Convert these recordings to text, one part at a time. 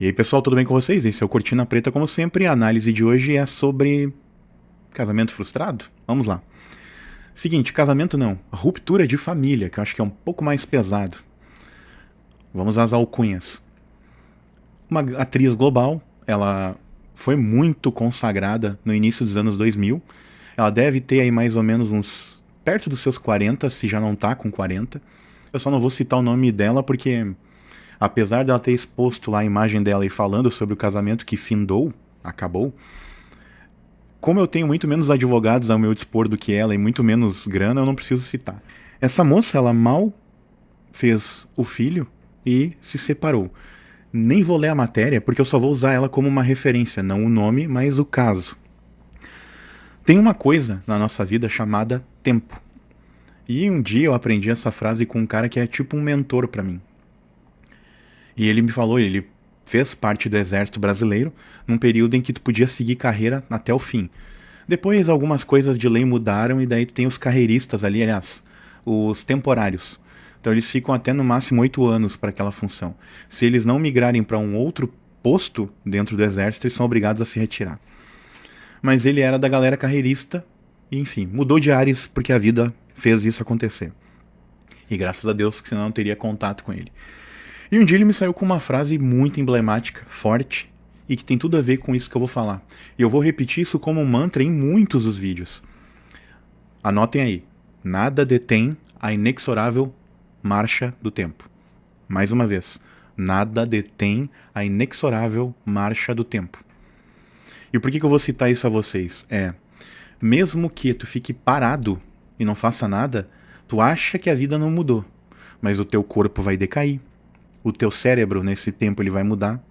E aí, pessoal, tudo bem com vocês? Esse é o Cortina Preta, como sempre. A análise de hoje é sobre casamento frustrado. Vamos lá. Seguinte, casamento não, ruptura de família, que eu acho que é um pouco mais pesado. Vamos às alcunhas. Uma atriz global, ela foi muito consagrada no início dos anos 2000. Ela deve ter aí mais ou menos uns perto dos seus 40, se já não tá com 40. Eu só não vou citar o nome dela porque, apesar dela ter exposto lá a imagem dela e falando sobre o casamento que findou, acabou, como eu tenho muito menos advogados ao meu dispor do que ela e muito menos grana, eu não preciso citar. Essa moça, ela mal fez o filho e se separou. Nem vou ler a matéria porque eu só vou usar ela como uma referência, não o nome, mas o caso. Tem uma coisa na nossa vida chamada tempo. E um dia eu aprendi essa frase com um cara que é tipo um mentor pra mim. E ele me falou, ele fez parte do exército brasileiro num período em que tu podia seguir carreira até o fim. Depois algumas coisas de lei mudaram e daí tu tem os carreiristas ali, aliás, os temporários. Então eles ficam até no máximo 8 anos para aquela função. Se eles não migrarem para um outro posto dentro do exército, eles são obrigados a se retirar. Mas ele era da galera carreirista e, enfim, mudou de ares porque a vida fez isso acontecer. E graças a Deus que senão eu não teria contato com ele. E um dia ele me saiu com uma frase muito emblemática, forte, e que tem tudo a ver com isso que eu vou falar. E eu vou repetir isso como um mantra em muitos dos vídeos. Anotem aí. Nada detém a inexorável marcha do tempo. Mais uma vez. Nada detém a inexorável marcha do tempo. E por que eu vou citar isso a vocês? Mesmo que tu fique parado e não faça nada, tu acha que a vida não mudou. Mas o teu corpo vai decair. O teu cérebro, nesse tempo, ele vai mudar.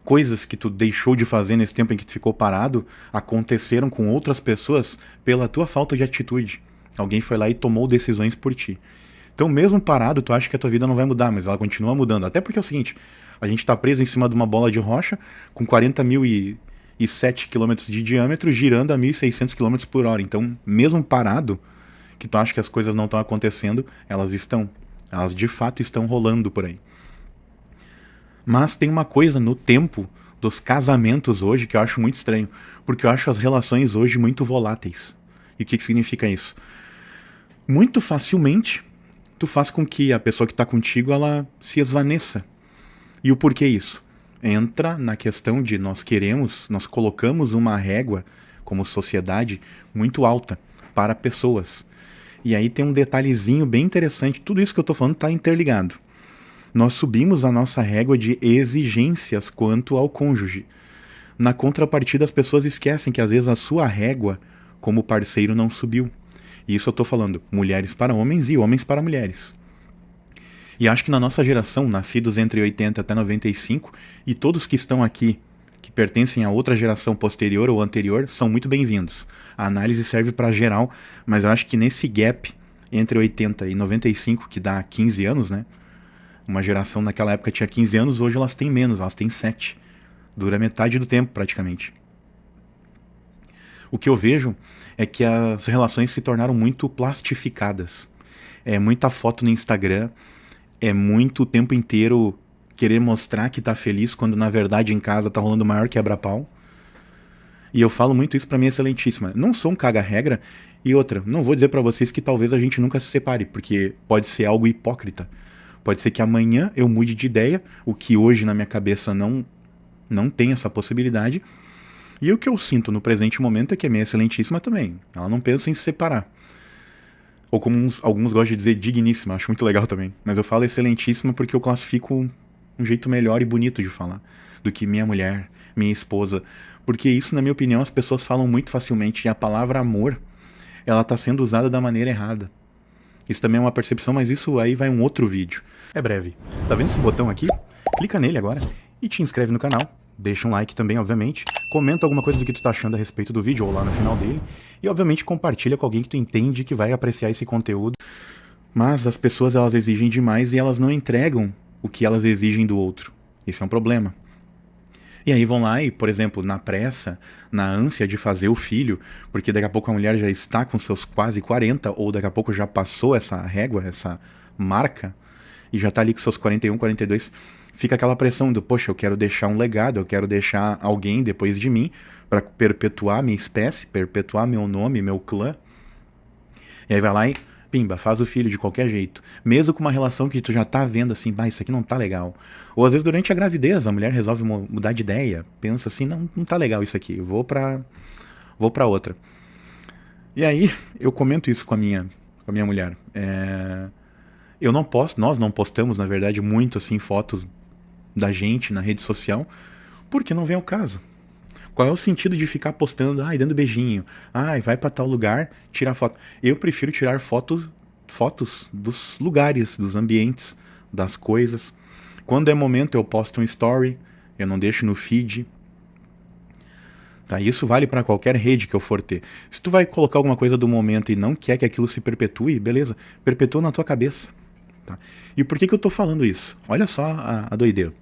Coisas que tu deixou de fazer nesse tempo em que tu ficou parado aconteceram com outras pessoas pela tua falta de atitude. Alguém foi lá e tomou decisões por ti. Então, mesmo parado, tu acha que a tua vida não vai mudar, mas ela continua mudando. Até porque é o seguinte, a gente tá preso em cima de uma bola de rocha com 40.007 km de diâmetro, girando a 1.600 km por hora. Então, mesmo parado, que tu acha que as coisas não estão acontecendo, elas estão. Elas de fato estão rolando por aí. Mas tem uma coisa no tempo dos casamentos hoje que eu acho muito estranho. Porque eu acho as relações hoje muito voláteis. E o que significa isso? Muito facilmente, tu faz com que a pessoa que está contigo, ela se esvaneça. E o porquê isso? Entra na questão de nós colocamos uma régua, como sociedade, muito alta para pessoas. E aí tem um detalhezinho bem interessante. Tudo isso que eu tô falando tá interligado. Nós subimos a nossa régua de exigências quanto ao cônjuge. Na contrapartida, as pessoas esquecem que às vezes a sua régua como parceiro não subiu. E isso eu tô falando mulheres para homens e homens para mulheres. E acho que na nossa geração, nascidos entre 80 até 95, e todos que estão aqui, que pertencem a outra geração posterior ou anterior, são muito bem-vindos. A análise serve para geral, mas eu acho que nesse gap entre 80 e 95, que dá 15 anos, né? Uma geração naquela época tinha 15 anos, hoje elas têm menos, elas têm 7. Dura metade do tempo, praticamente. O que eu vejo é que as relações se tornaram muito plastificadas. É muita foto no Instagram, é muito o tempo inteiro querer mostrar que tá feliz, quando na verdade em casa tá rolando o maior quebra-pau. E eu falo muito isso pra minha excelentíssima. Não sou um caga-regra. E outra, não vou dizer pra vocês que talvez a gente nunca se separe, porque pode ser algo hipócrita. Pode ser que amanhã eu mude de ideia, o que hoje na minha cabeça não tem essa possibilidade. E o que eu sinto no presente momento é que a minha excelentíssima também. Ela não pensa em se separar. Ou como alguns gostam de dizer digníssima, acho muito legal também. Mas eu falo excelentíssima porque eu classifico um jeito melhor e bonito de falar do que minha mulher, minha esposa. Porque isso, na minha opinião, as pessoas falam muito facilmente. E a palavra amor, ela tá sendo usada da maneira errada. Isso também é uma percepção, mas isso aí vai um outro vídeo. É breve. Tá vendo esse botão aqui? Clica nele agora e te inscreve no canal. Deixa um like também, obviamente. Comenta alguma coisa do que tu tá achando a respeito do vídeo ou lá no final dele. E, obviamente, compartilha com alguém que tu entende que vai apreciar esse conteúdo. Mas as pessoas, elas exigem demais e elas não entregam o que elas exigem do outro. Esse é um problema. E aí vão lá e, por exemplo, na pressa, na ânsia de fazer o filho, porque daqui a pouco a mulher já está com seus quase 40, ou daqui a pouco já passou essa régua, essa marca, e já tá ali com seus 41, 42, fica aquela pressão do, poxa, eu quero deixar um legado, eu quero deixar alguém depois de mim para perpetuar minha espécie, perpetuar meu nome, meu clã. E aí vai lá e, pimba, faz o filho de qualquer jeito. Mesmo com uma relação que tu já tá vendo assim, bah, isso aqui não tá legal. Ou às vezes durante a gravidez, a mulher resolve mudar de ideia, pensa assim, não tá legal isso aqui, vou pra outra. E aí, eu comento isso com a minha mulher. Eu não posto, nós não postamos, na verdade, muito assim, fotos da gente na rede social, porque não vem ao caso. Qual é o sentido de ficar postando, dando beijinho, vai pra tal lugar, tirar foto. Eu prefiro tirar fotos dos lugares, dos ambientes, das coisas. Quando é momento eu posto um story, eu não deixo no feed. Tá? Isso vale para qualquer rede que eu for ter. Se tu vai colocar alguma coisa do momento e não quer que aquilo se perpetue, beleza, perpetua na tua cabeça. Tá? E por que eu tô falando isso? Olha só a doideira.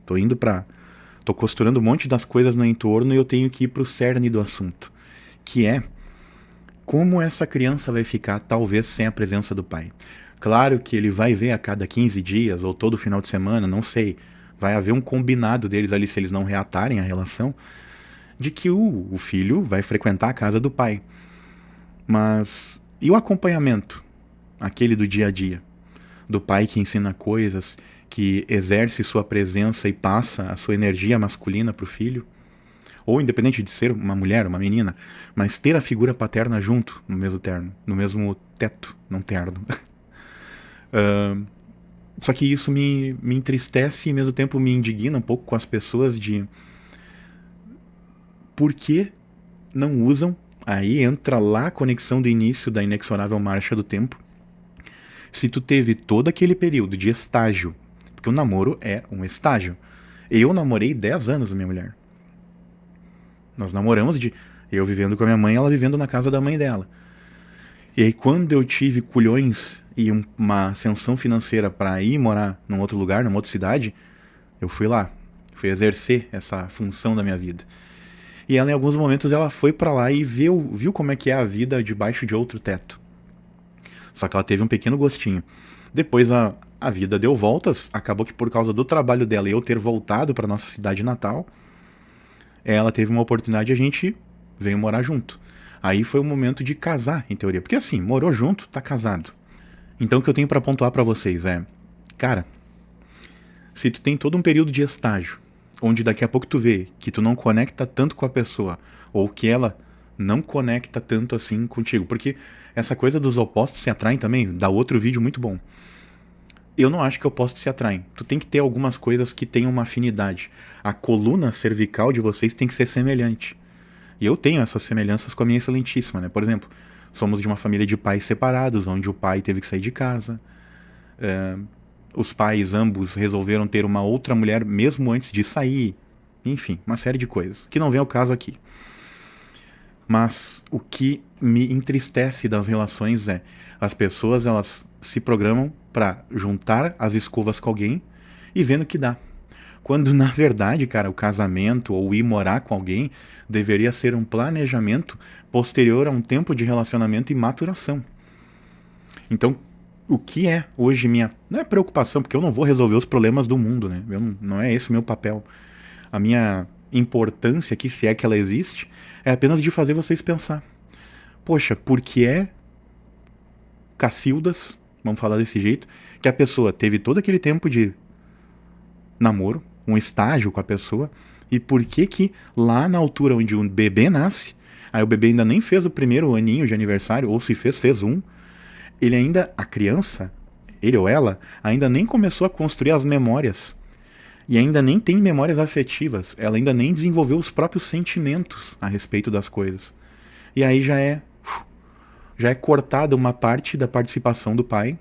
Tô costurando um monte das coisas no entorno e eu tenho que ir pro cerne do assunto. Que é como essa criança vai ficar, talvez, sem a presença do pai. Claro que ele vai ver a cada 15 dias ou todo final de semana, não sei. Vai haver um combinado deles ali, se eles não reatarem a relação, de que o filho vai frequentar a casa do pai. Mas e o acompanhamento? Aquele do dia a dia? Do pai que ensina coisas, que exerce sua presença e passa a sua energia masculina para o filho? Ou independente de ser uma mulher, uma menina, mas ter a figura paterna junto no mesmo terno, no mesmo teto, não terno. Só que isso me entristece e ao mesmo tempo me indigna um pouco com as pessoas de por que não usam, aí entra lá a conexão do início da inexorável marcha do tempo. Se tu teve todo aquele período de estágio, porque o namoro é um estágio. Eu namorei 10 anos com minha mulher. Nós namoramos eu vivendo com a minha mãe, ela vivendo na casa da mãe dela. E aí quando eu tive culhões e uma ascensão financeira para ir morar num outro lugar, numa outra cidade, eu fui lá, fui exercer essa função da minha vida. E ela, em alguns momentos, ela foi pra lá e viu como é que é a vida debaixo de outro teto. Só que ela teve um pequeno gostinho. Depois a vida deu voltas, acabou que por causa do trabalho dela e eu ter voltado pra nossa cidade natal, ela teve uma oportunidade e a gente veio morar junto. Aí foi o momento de casar, em teoria. Porque assim, morou junto, tá casado. Então o que eu tenho pra pontuar pra vocês é, cara, se tu tem todo um período de estágio, onde daqui a pouco tu vê que tu não conecta tanto com a pessoa, ou que ela não conecta tanto assim contigo, porque essa coisa dos opostos se atraem também, dá outro vídeo muito bom. Eu não acho que opostos se atraem. Tu tem que ter algumas coisas que tenham uma afinidade. A coluna cervical de vocês tem que ser semelhante. E eu tenho essas semelhanças com a minha excelentíssima, né? Por exemplo, somos de uma família de pais separados, onde o pai teve que sair de casa. Os pais, ambos, resolveram ter uma outra mulher mesmo antes de sair. Enfim, uma série de coisas, que não vem ao caso aqui. Mas o que me entristece das relações é as pessoas, elas se programam para juntar as escovas com alguém e vendo o que dá. Quando, na verdade, cara, o casamento ou ir morar com alguém deveria ser um planejamento posterior a um tempo de relacionamento e maturação. Então, o que é hoje minha... Não é preocupação, porque eu não vou resolver os problemas do mundo, né? Não é esse o meu papel. A minha importância aqui, se é que ela existe, é apenas de fazer vocês pensar. Poxa, por que é Cacildas, vamos falar desse jeito, que a pessoa teve todo aquele tempo de namoro, um estágio com a pessoa, e por que lá na altura onde um bebê nasce, aí o bebê ainda nem fez o primeiro aninho de aniversário, ou se fez um, ele ainda, a criança, ele ou ela, ainda nem começou a construir as memórias. E ainda nem tem memórias afetivas. Ela ainda nem desenvolveu os próprios sentimentos a respeito das coisas. E aí já é cortada uma parte da participação do pai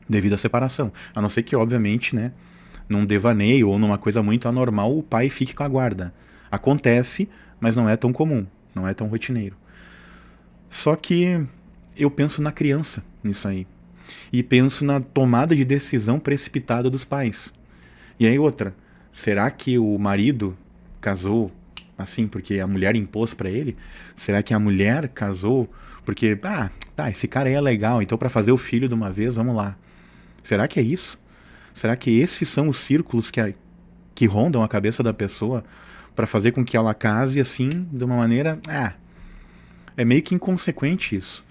devido à separação. A não ser que, obviamente, né, num devaneio ou numa coisa muito anormal, o pai fique com a guarda. Acontece, mas não é tão comum, não é tão rotineiro. Só que eu penso na criança nisso aí. E penso na tomada de decisão precipitada dos pais. E aí outra, será que o marido casou assim porque a mulher impôs pra ele? Será que a mulher casou porque, esse cara aí é legal, então pra fazer o filho de uma vez, vamos lá. Será que é isso? Será que esses são os círculos que que rondam a cabeça da pessoa pra fazer com que ela case assim, de uma maneira... é meio que inconsequente isso.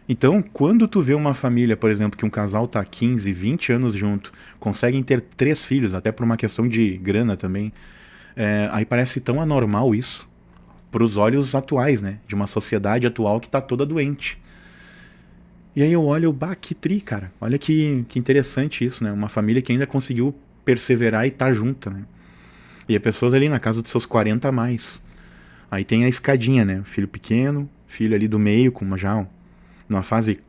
Então, quando tu vê uma família, por exemplo, que um casal tá 15, 20 anos junto, conseguem ter 3 filhos, até por uma questão de grana também, aí parece tão anormal isso, pros olhos atuais, né? De uma sociedade atual que tá toda doente. E aí eu olho, que tri, cara. Olha que interessante isso, né? Uma família que ainda conseguiu perseverar e tá junta, né? E é pessoas ali na casa dos seus 40 a mais. Aí tem a escadinha, né? Filho pequeno, filho ali do meio, com já numa fase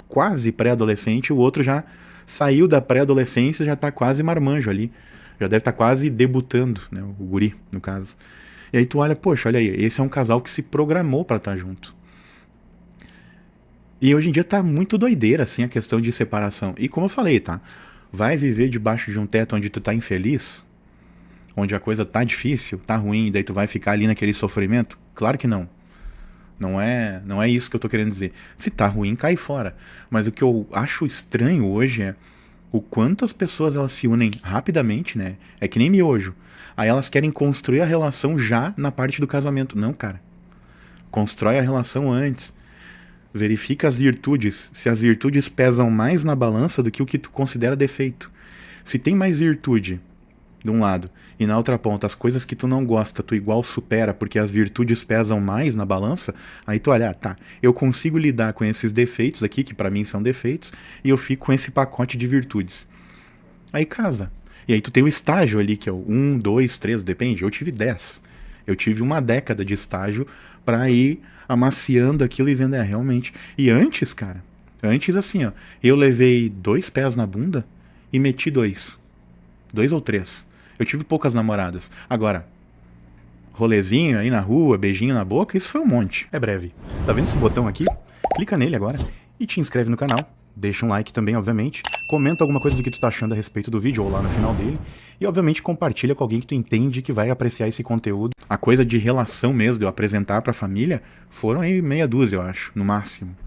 quase pré-adolescente, o outro já saiu da pré-adolescência, já tá quase marmanjo ali. Já deve estar quase debutando, né? O guri, no caso. E aí tu olha, poxa, olha aí, esse é um casal que se programou pra estar junto. E hoje em dia tá muito doideira, assim, a questão de separação. E como eu falei, tá? Vai viver debaixo de um teto onde tu tá infeliz? Onde a coisa tá difícil, tá ruim, e daí tu vai ficar ali naquele sofrimento? Claro que não. Não é isso que eu tô querendo dizer. Se tá ruim, cai fora. Mas o que eu acho estranho hoje é o quanto as pessoas elas se unem rapidamente, né? É que nem miojo. Aí elas querem construir a relação já na parte do casamento. Não, cara. Constrói a relação antes. Verifica as virtudes. Se as virtudes pesam mais na balança do que o que tu considera defeito. Se tem mais virtude de um lado, e na outra ponta as coisas que tu não gosta, tu igual supera porque as virtudes pesam mais na balança, aí tu olha, tá, eu consigo lidar com esses defeitos aqui, que pra mim são defeitos, e eu fico com esse pacote de virtudes. Aí casa. E aí tu tem o estágio ali, que é o 1, 2, 3, depende, eu tive 10. Eu tive uma década de estágio pra ir amaciando aquilo e vendo, realmente. E antes, cara, antes assim, ó, eu levei 2 pés na bunda e meti 2. 2 ou 3. Eu tive poucas namoradas. Agora, rolezinho aí na rua, beijinho na boca, isso foi um monte. É breve. Tá vendo esse botão aqui? Clica nele agora e te inscreve no canal. Deixa um like também, obviamente. Comenta alguma coisa do que tu tá achando a respeito do vídeo ou lá no final dele. E, obviamente, compartilha com alguém que tu entende que vai apreciar esse conteúdo. A coisa de relação mesmo, de eu apresentar pra família, foram aí meia dúzia, eu acho, no máximo.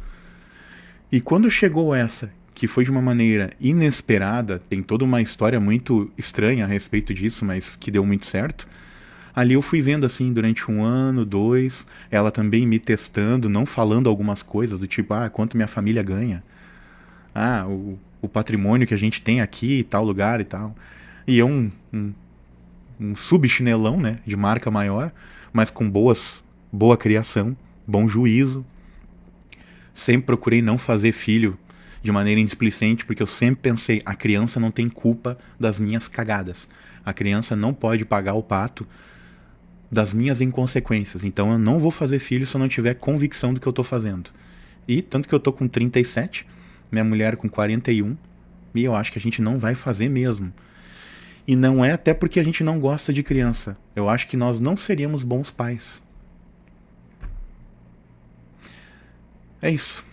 E quando chegou essa, que foi de uma maneira inesperada, tem toda uma história muito estranha a respeito disso, mas que deu muito certo. Ali eu fui vendo assim, durante 1 ano, 2, ela também me testando, não falando algumas coisas, do tipo, quanto minha família ganha. O patrimônio que a gente tem aqui, tal lugar e tal. E eu um subchinelão, né, de marca maior, mas com boa criação, bom juízo. Sempre procurei não fazer filho de maneira indisplicente, porque eu sempre pensei, a criança não tem culpa das minhas cagadas. A criança não pode pagar o pato das minhas inconsequências. Então eu não vou fazer filho se eu não tiver convicção do que eu tô fazendo. E tanto que eu tô com 37, minha mulher com 41, e eu acho que a gente não vai fazer mesmo. E não é até porque a gente não gosta de criança. Eu acho que nós não seríamos bons pais. É isso.